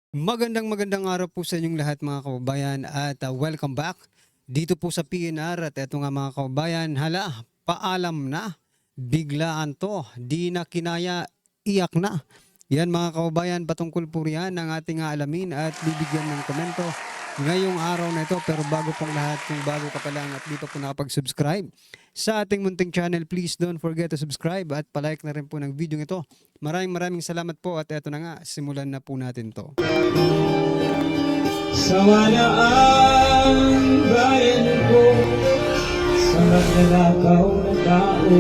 Magandang araw po sa inyong lahat mga kababayan at welcome back dito po sa PNR at eto nga mga kababayan, hala, paalam na, biglaan to, di na kinaya, iyak na. Yan mga kababayan, patungkol po riyan ang ating alamin at bibigyan ng komento ngayong araw na ito. Pero bago pong lahat, kung bago ka pa lang at di pa po nakapag-subscribe sa ating munting channel, please don't forget to subscribe at palike na rin po ng video ito. Maraming salamat po at eto na nga, simulan na po natin to. Sawa na ang bayan ko sa magnanakaw na tao.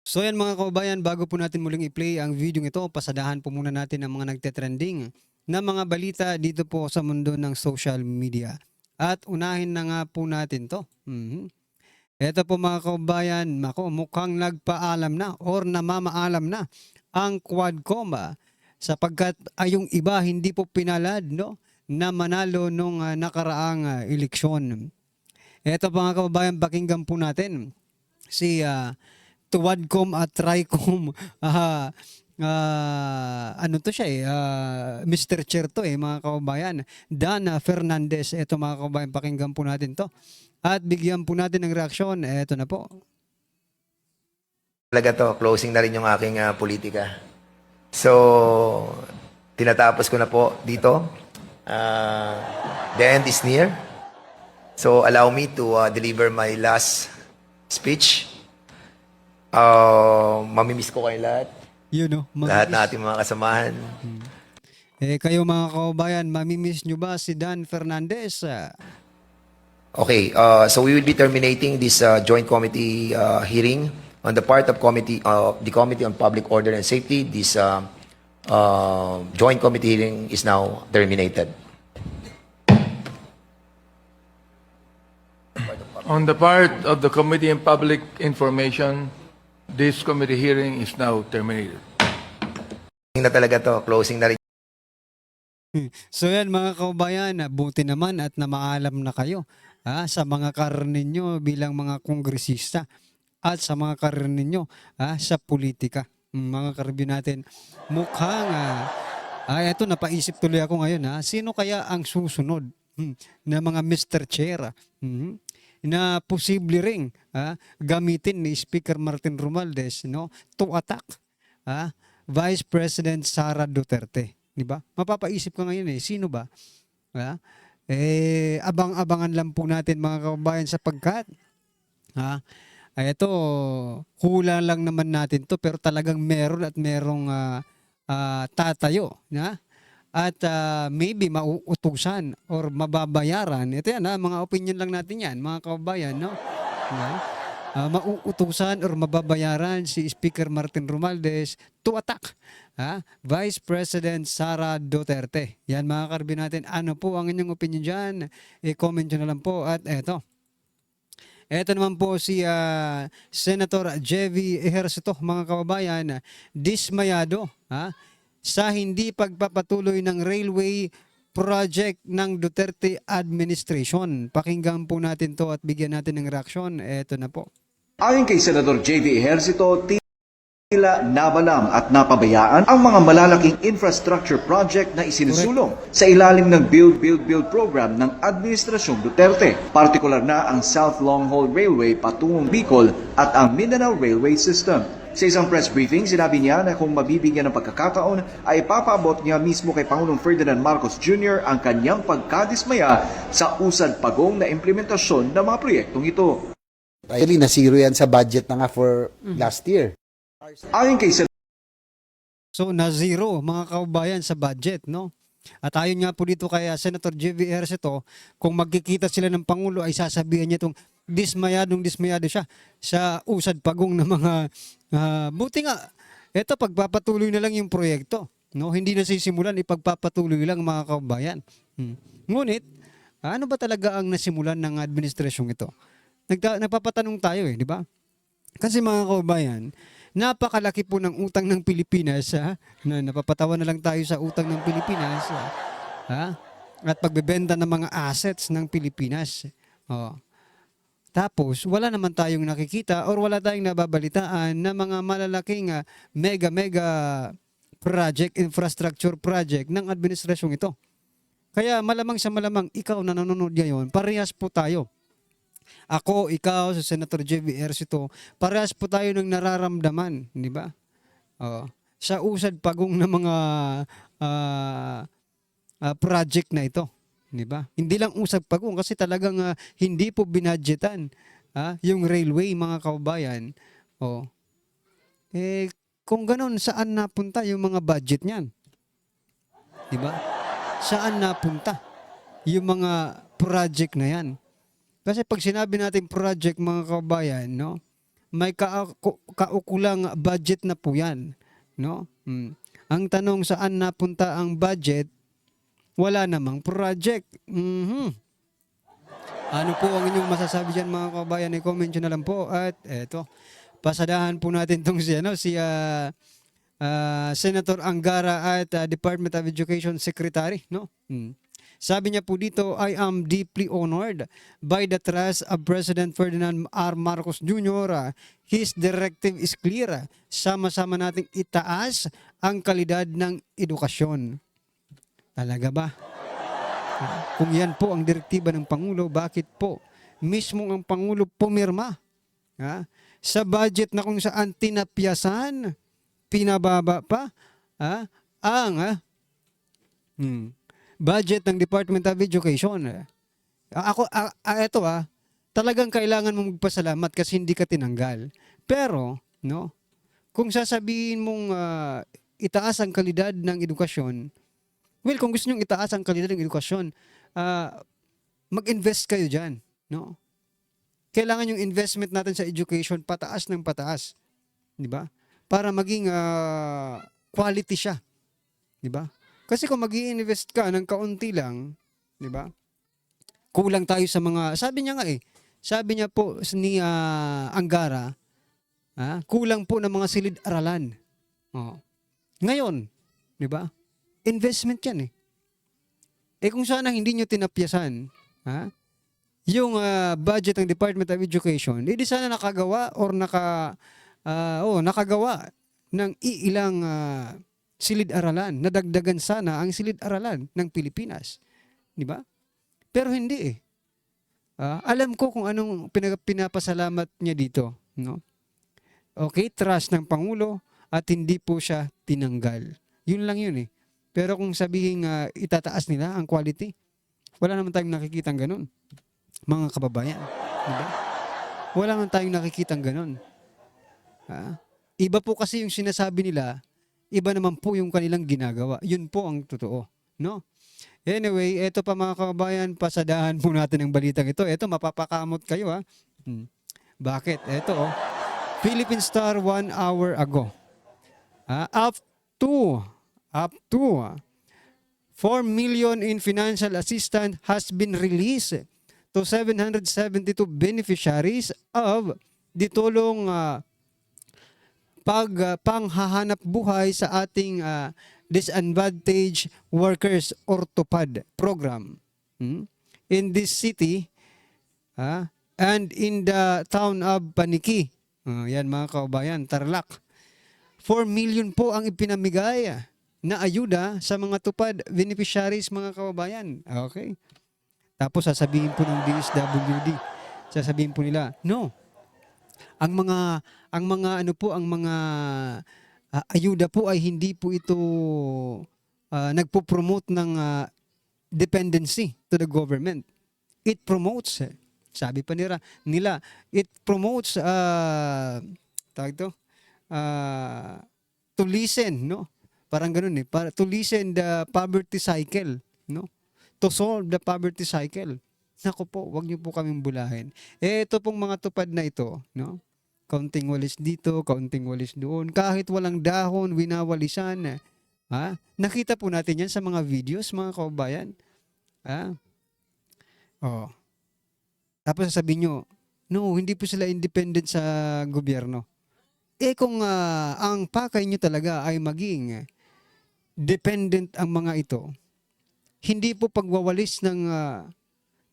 So yan mga kababayan, bago po natin muling i-play ang video ito, pasadahan po muna natin ang mga nagte-trending na mga balita dito po sa mundo ng social media. At unahin na nga po natin to. Ito po mga kababayan, mukhang nagpaalam na or namamaalam na ang Quadcom sapagkat ay yung iba hindi po pinalad na manalo nung nakaraang eleksyon. Ito po mga kababayan, pakinggan po natin si Tuwadcom at Tricom. Ano to siya Mr. Chair to mga kababayan. Dan Fernandez. Ito mga kababayan, pakinggan po natin to. At bigyan po natin ng reaksyon. Ito na po. Talaga to, closing na rin yung aking politika. So, tinatapos ko na po dito. The end is near. So, allow me to deliver my last speech. Mamimiss ko kayo lahat. Lahat na ating mga kasamahan. Kayo mga kababayan, mamimiss nyo ba si Dan Fernandez? Okay, so we will be terminating this joint committee hearing on the part of the Committee on Public Order and Safety. This joint committee hearing is now terminated. On the part of the Committee on Public Information, this committee hearing is now terminated. Na talaga to, closing na rin. So yan mga kababayan, buti naman at namaalam na kayo sa mga karir ninyo bilang mga kongresista at sa mga karir ninyo sa politika. Mga karir natin, mukhang eto napaisip tuloy ako ngayon sino kaya ang susunod na mga Mr. Chair na posible ring gamitin ni Speaker Martin Romualdez to attack Vice President Sara Duterte, di ba? Mapapaisip ka ngayon sino ba? Abang-abangan lang po natin mga kababayan sapagkat ito hula lang naman natin to pero talagang meron at merong tatayo at maybe mauutusan or mababayaran. Ito yan mga opinion lang natin yan mga kababayan, mauutusan or mababayaran si Speaker Martin Romualdez to attack Vice President Sara Duterte. Yan mga karbi natin. Ano po ang inyong opinion dyan? I-comment nyo na lang po. At eto naman po si Senator Jevy Ejercito, mga kababayan, dismayado sa hindi pagpapatuloy ng railway project ng Duterte administration. Pakinggan po natin to at bigyan natin ng reaksyon. Eto na po. Ayon kay Senador J.V. Ejercito, tila nabalam at napabayaan ang mga malalaking infrastructure project na isinusulong sa ilalim ng Build program ng Administrasyong Duterte, partikular na ang South Long Haul Railway patungong Bicol at ang Mindanao Railway System. Sa isang press briefing, sinabi niya na kung mabibigyan ng pagkakataon ay ipapaabot niya mismo kay Pangulong Ferdinand Marcos Jr. ang kanyang pagkadismaya sa usad-pagong na implementasyon ng mga proyektong ito. Actually, na-zero yan sa budget na nga for last year. Ayon kay So, na-zero mga kababayan sa budget, At ayon nga po dito kay Senator J.V. Ejercito, kung magkikita sila ng Pangulo ay sasabihan niya itong dismayado siya sa usad-pagong na mga buti nga, eto pagpapatuloy na lang yung proyekto. Hindi na sisimulan, ipagpapatuloy lang mga kababayan. Ngunit, ano ba talaga ang nasimulan ng administrasyong ito? Nagpapatanong tayo di ba? Kasi mga kababayan, napakalaki po ng utang ng Pilipinas na napapatawa na lang tayo sa utang ng Pilipinas at pagbebenta ng mga assets ng Pilipinas. Tapos, wala naman tayong nakikita or wala tayong nababalitaan na mga malalaking mega project, infrastructure project ng administrasyong ito. Kaya malamang sa malamang, ikaw na nanonood ngayon, parehas po tayo. Ako, ikaw, sa Senator J.V. Ejercito, parehas po tayo ng nararamdaman, di ba? Sa usad pagong ng mga project na ito. Di ba? Hindi lang usad pagong kasi talagang hindi po binadgetan yung railway, mga kababayan. Kung ganun, saan napunta yung mga budget niyan? Di ba? Saan napunta yung mga project na yan? Kasi pag sinabi natin project, mga kababayan, no, may kaukulang budget na po yan. No? Ang tanong, saan napunta ang budget? Wala namang project. Ano po ang inyong masasabi dyan, mga kababayan? I-comment nyo na lang po. At eto, pasadahan po natin itong si Senator Angara at Department of Education Secretary. No? Sabi niya po dito, I am deeply honored by the trust of President Ferdinand R. Marcos Jr. His directive is clear. Sama-sama nating itaas ang kalidad ng edukasyon. Talaga ba? Kung yan po ang direktiba ng Pangulo, bakit po mismo ang Pangulo pumirma sa budget na kung saan tinapyasan, pinababa pa ang budget ng Department of Education. Talagang kailangan mong magpasalamat kasi hindi ka tinanggal. Pero, no, kung sasabihin mong itaas ang kalidad ng edukasyon, well, kung gusto nyo itaas ang kalidad ng edukasyon, mag-invest kayo dyan. No? Kailangan yung investment natin sa education pataas ng pataas. Di ba? Para maging quality siya. Di ba? Kasi kung mag-i-invest ka ng kaunti lang, di ba? Kulang tayo sa mga, sabi niya po ni Angara, kulang po ng mga silid-aralan. Ngayon, di ba? Investment yan kung sana hindi nyo tinapyasan, yung budget ng Department of Education, hindi sana nakagawa or nakagawa ng iilang silid-aralan. Nadagdagan sana ang silid-aralan ng Pilipinas. Di ba? Pero hindi alam ko kung anong pinapasalamat niya dito. No? Okay, trust ng Pangulo at hindi po siya tinanggal. Yun lang yun Pero kung sabihin itataas nila ang quality, wala naman tayong nakikitang ganun. Mga kababayan. Diba? Wala naman tayong nakikitang ganun. Iba po kasi yung sinasabi nila, iba naman po yung kanilang ginagawa. Yun po ang totoo. No? Anyway, eto pa mga kababayan, pasadahan po natin ang balitang ito. Eto, mapapakamot kayo Bakit? Eto Philippine Star 1 hour ago. Up to 4 million in financial assistance has been released to 772 beneficiaries of di tulong panghahanap buhay sa ating disadvantaged workers or TUPAD program in this city and in the town of Paniki. Yan mga kababayan, Tarlac. 4 million po ang ipinamigay na ayuda sa mga TUPAD beneficiaries, mga kababayan. Okay. Tapos sasabihin po ng DSWD, sasabihin po nila, no. Ang mga ayuda po ay hindi po ito nagpo-promote ng dependency to the government. It promotes, sabi pa nila, it promotes to listen, no? Parang ganun para to listen the poverty cycle, no? To solve the poverty cycle. Naku po, wag niyo po kaming bulahin. Ito pong mga tupad na ito, no? Kaunting walis dito, kaunting walis doon. Kahit walang dahon, winawalisan. Nakita po natin yan sa mga videos, mga kababayan. Tapos sasabihin nyo, no, hindi po sila independent sa gobyerno. Kung ang pakay nyo talaga ay maging dependent ang mga ito, hindi po pagwawalis ng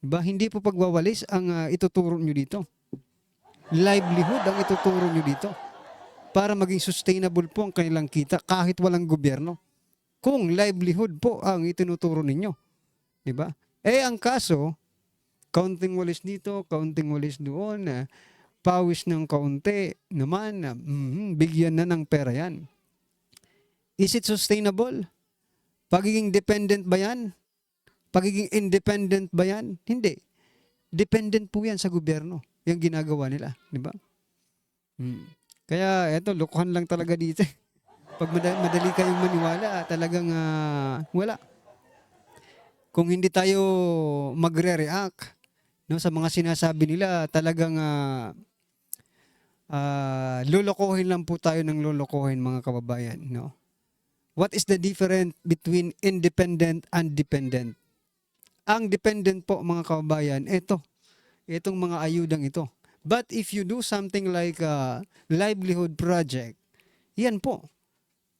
Diba? Hindi po pagwawalis ang ituturo nyo dito. Livelihood ang ituturo nyo dito para maging sustainable po ang kanilang kita kahit walang gobyerno. Kung livelihood po ang itinuturo ninyo. Diba? Ang kaso, kaunting walis dito, kaunting walis doon, pawis ng kaunti naman, bigyan na ng pera yan. Is it sustainable? Pagiging dependent ba yan? Pagiging independent ba yan? Hindi. Dependent po yan sa gobyerno. Yung ginagawa nila. Di ba? Kaya eto, lokohan lang talaga dito. Pag madali kayong maniwala, talagang wala. Kung hindi tayo magre-react sa mga sinasabi nila, talagang lolokohin lang po tayo ng lolokohin, mga kababayan. No? What is the difference between independent and dependent? Ang dependent po, mga kababayan, itong mga ayudang ito. But if you do something like a livelihood project, yan po.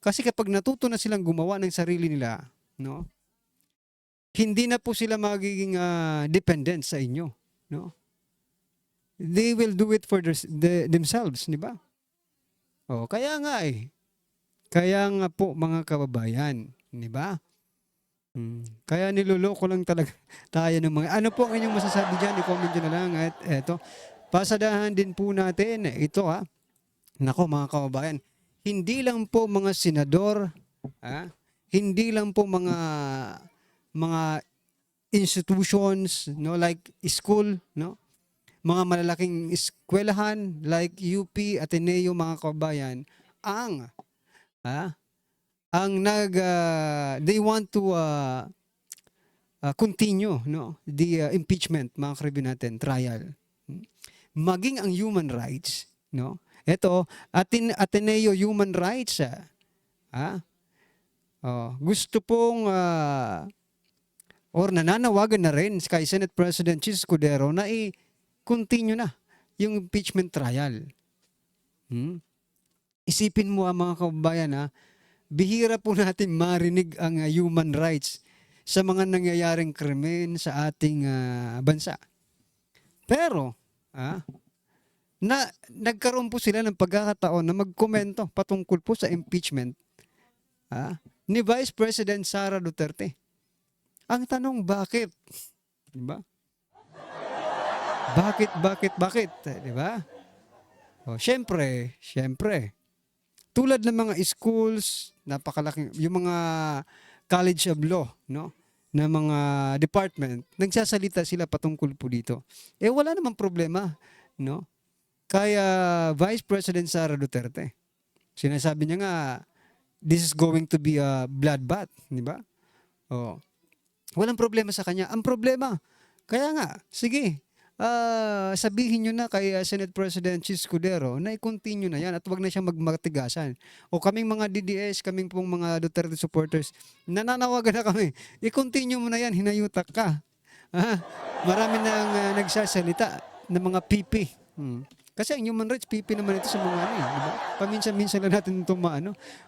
Kasi kapag natuto na silang gumawa ng sarili nila, no? Hindi na po sila magiging dependent sa inyo, no? They will do it for themselves, di ba? Kaya nga Kaya nga po, mga kababayan, di ba? Kaya niloloko lang talaga tayo ng mga... Ano po ang inyong masasabi dyan? I-comment nyo na lang. At eto, pasadahan din po natin. Ito Nako, mga kababayan. Hindi lang po mga senador, hindi lang po mga institutions, no, like school, no? Mga malalaking eskwelahan like UP, Ateneo, mga kababayan, they want to continue, no, the impeachment, mga karibin natin, trial. Maging ang human rights, no? Ito, Ateneo Human Rights, gusto pong or nananawagan na rin kay Senate President Chis Escudero na i-continue na yung impeachment trial. Isipin mo, mga kababayan, bihira po natin marinig ang human rights sa mga nangyayaring krimen sa ating bansa. Pero, nagkaroon po sila ng pagkakataon na magkomento patungkol po sa impeachment ni Vice President Sara Duterte. Ang tanong, bakit? Diba? Bakit? Diba? Siyempre, tulad ng mga schools, napakalaking, yung mga College of Law, no, na mga department, nagsasalita sila patungkol po dito. Wala namang problema, no? Kaya Vice President Sara Duterte, sinasabi niya nga, this is going to be a bloodbath, di ba? Walang problema sa kanya. Ang problema, kaya nga, sige, sabihin nyo na kay Senate President Chis Escudero na i-continue na yan at wag na siya magmatigasan. Kaming mga DDS, kaming pong mga Duterte supporters, nananawagan na kami, i-continue mo na yan, hinayutak ka. Marami nang nagsasalita ng mga PP. Kasi ang human rights, PP naman ito sa mga diba? Paminsan-minsan lang natin ito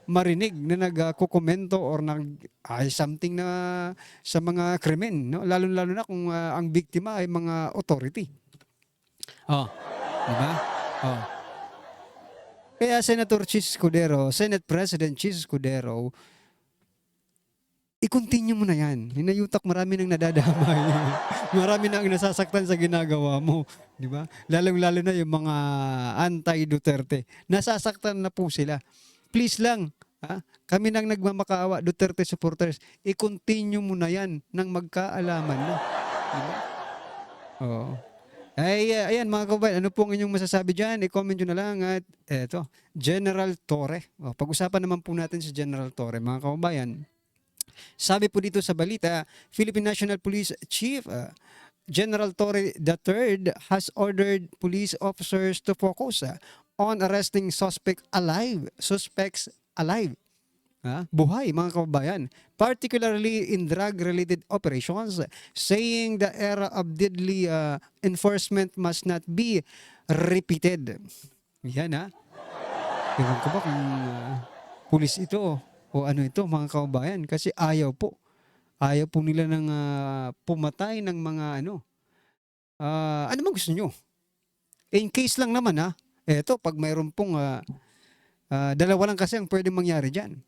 marinig na nagkukomento or something na sa mga krimen, no? Lalo-lalo na kung ang biktima ay mga authority. Diba? Kaya Senator Chis Escudero, Senate President Chis Escudero, i-continue mo na yan. Hinayutak, marami nang nadadamay. Marami nang nasasaktan sa ginagawa mo. Di ba? Lalong-lalo na yung mga anti-Duterte. Nasasaktan na po sila. Please lang, kami nang nagmamakaawa, Duterte supporters, i-continue mo na yan nang magkaalaman na. Di ba? Ayan, mga kababayan, ano pong inyong masasabi dyan? I-comment nyo na lang. At eto, General Torre. Pag-usapan naman po natin si General Torre, mga kababayan. Sabi po dito sa balita, Philippine National Police Chief General Torre III has ordered police officers to focus on arresting suspects alive. Buhay, mga kababayan. Particularly in drug-related operations, saying the era of deadly enforcement must not be repeated. Yan Ewan ko ba kung pulis ito o ano ito, mga kababayan, kasi ayaw po nila nang pumatay ng mga Ano man gusto nyo? In case lang naman ha, eto, pag mayroon pong dalawa lang kasi ang pwede mangyari dyan.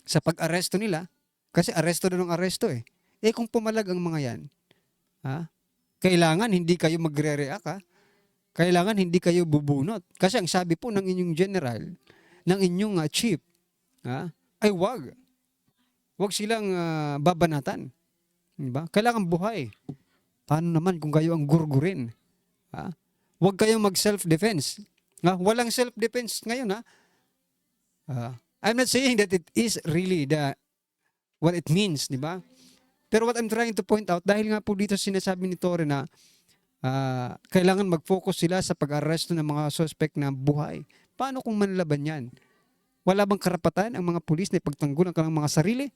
Sa pag-aresto nila, kasi aresto na ng aresto eh. Kung pumalag ang mga yan, ha, kailangan hindi kayo magre-react ha. Kailangan hindi kayo bubunot. Kasi ang sabi po ng inyong general, ng inyong chief, ha, ay wag. Wag silang babanatan. Diba? Kailangan buhay. Paano naman kung kayo ang gurgurin? Ha? Huwag kayong mag-self-defense. Ha? Walang self-defense ngayon. Ha? I'm not saying that it is really what it means. Di ba? Pero what I'm trying to point out, dahil nga po dito sinasabi ni Torre na kailangan mag-focus sila sa pag-aresto ng mga suspect na buhay. Paano kung manlaban yan? Wala bang karapatan ang mga pulis na ipagtanggol ang kanilang mga sarili?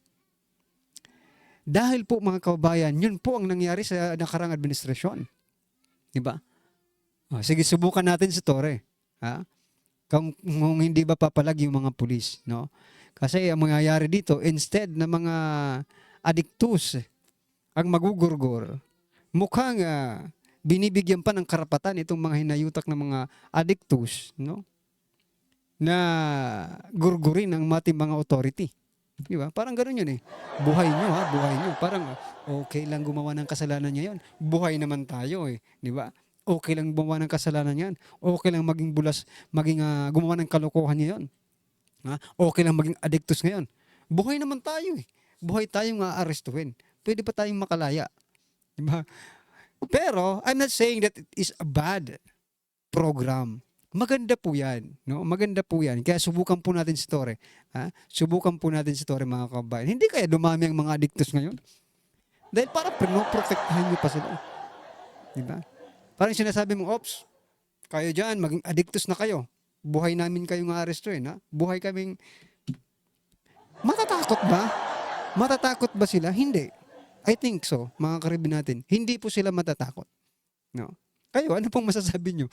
Dahil po mga kababayan, yun po ang nangyari sa nakarang administrasyon. Diba? Sige, subukan natin si Torre. Ha? Kung hindi ba papalag yung mga pulis. No? Kasi ang mangyayari dito, instead na mga adiktus ang magugurgor, mukhang binibigyan pa ng karapatan itong mga hinayutak ng mga adiktus, no? Na gurgurin ang mating mga authority. Di ba? Parang gano'n yun eh. Buhay nyo ha, buhay nyo. Parang okay lang gumawa ng kasalanan niya yun. Buhay naman tayo eh. Di ba? Okay lang gumawa ng kasalanan yan. Okay lang maging bulas, maging gumawa ng kalokohan niya yun. Ha? Okay lang maging addictus ngayon. Buhay naman tayo eh. Buhay tayong aarestuhin. Pwede pa tayong makalaya. Di ba? Pero, I'm not saying that it is a bad program. Maganda po yan. No? Maganda po yan. Kaya subukan po natin si Torre. Ha? Subukan po natin si Torre mga kabayan. Hindi kaya dumami ang mga addictus ngayon? Dahil para pinoprotektahan nyo pa sila. Diba? Parang sinasabi mong, ops, kayo dyan, maging addictus na kayo. Buhay namin kayong arestuin. Ha? Buhay kaming... Matatakot ba? Matatakot ba sila? Hindi. I think so, mga karibin natin. Hindi po sila matatakot. No? Kayo, ano pong masasabi nyo?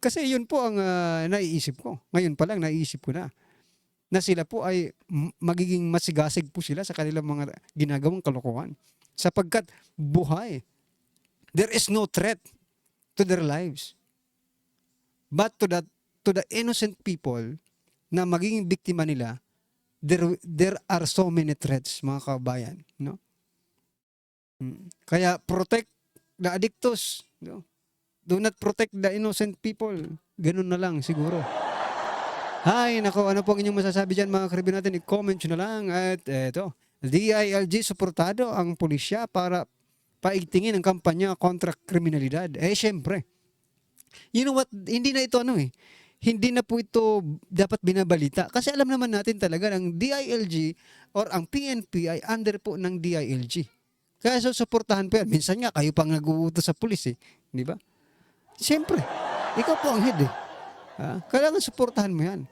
Kasi yun po ang naiisip ko. Ngayon pa lang, naiisip ko na. Na sila po ay magiging masigasig po sila sa kanilang mga ginagawang kalokohan. Sapagkat buhay. There is no threat to their lives. But to the innocent people na magiging biktima nila, there are so many threats, mga kabayan. No? Kaya protect the addictus. No? Do not protect the innocent people. Ganun na lang siguro. Hay, nako, ano po ang inyong masasabi dyan mga karibin natin? I-comment nyo na lang. At eto, DILG suportado ang pulisya para paigtingin ang kampanya kontra kriminalidad. Syempre. You know what? Hindi na ito hindi na po ito dapat binabalita. Kasi alam naman natin talaga ng DILG or ang PNP ay under po ng DILG. Kaya suportahan po yan. Minsan nga, kayo pang nag-uutos sa pulis eh. Di ba? Siyempre, ikaw po ang head eh. Kailangan suportahan mo yan.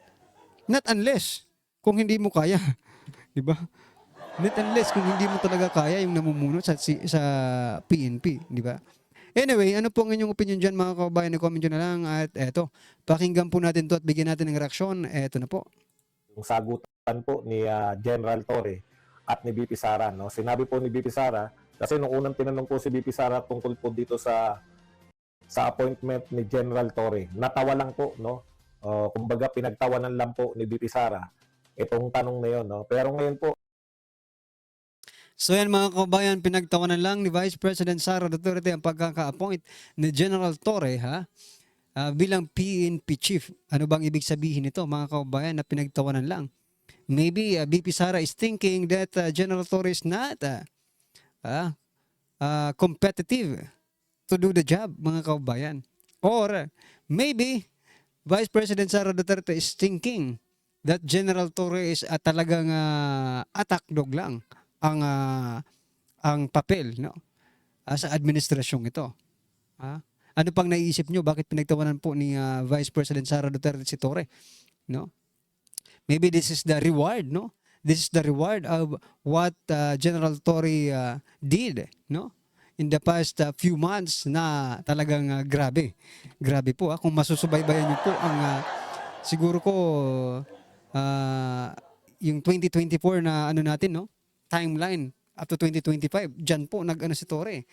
Not unless, kung hindi mo kaya. Di ba? Not unless, kung hindi mo talaga kaya yung namumuno sa PNP. Di ba? Anyway, ano po ang inyong opinion dyan mga kababayan? Comment nyo na lang. At eto, pakinggan po natin to at bigyan natin ng reaksyon. Eto na po. Yung sagutan po ni General Torre at ni BP Sara. No? Sinabi po ni BP Sara, kasi nung unang tinanong po si BP Sara tungkol po dito sa appointment ni General Torre, natawa lang po, no? Kumbaga pinagtawanan lang po ni BP Sara itong tanong na yun, no? Pero ngayon po, so yan mga kababayan, pinagtawanan lang ni Vice President Sara Duterte ang pagkaka-appoint ni General Torre bilang PNP chief. Ano bang ibig sabihin nito mga kababayan na pinagtawanan lang? Maybe BP Sara is thinking that General Torre is not competitive to do the job mga kababayan. Or maybe Vice President Sara Duterte is thinking that General Torre is talagang attack dog lang ang papel no sa administrasyong ito. Ano pang naiisip nyo bakit pinagtawanan po ni Vice President Sara Duterte si Torre, no? Maybe this is the reward, no? This is the reward of what General Torre did, no? In the past few months na talagang grabe. Grabe po kung masusubaybayan niyo po ang siguro ko yung 2024 na ano natin, no? Timeline up to 2025. Diyan po nag-ano si Torre.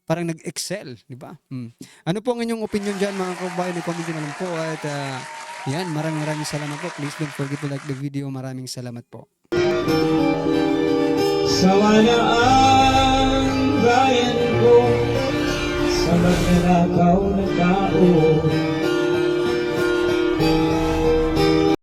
parang nag-excel, di ba? Ano po ang inyong opinion dyan mga kababayan? I-comment nyo na lang po at yan, maraming salamat po. Please don't forget to like the video. Maraming salamat po. Sawa na ang bayan ko sa magnanakaw na tao.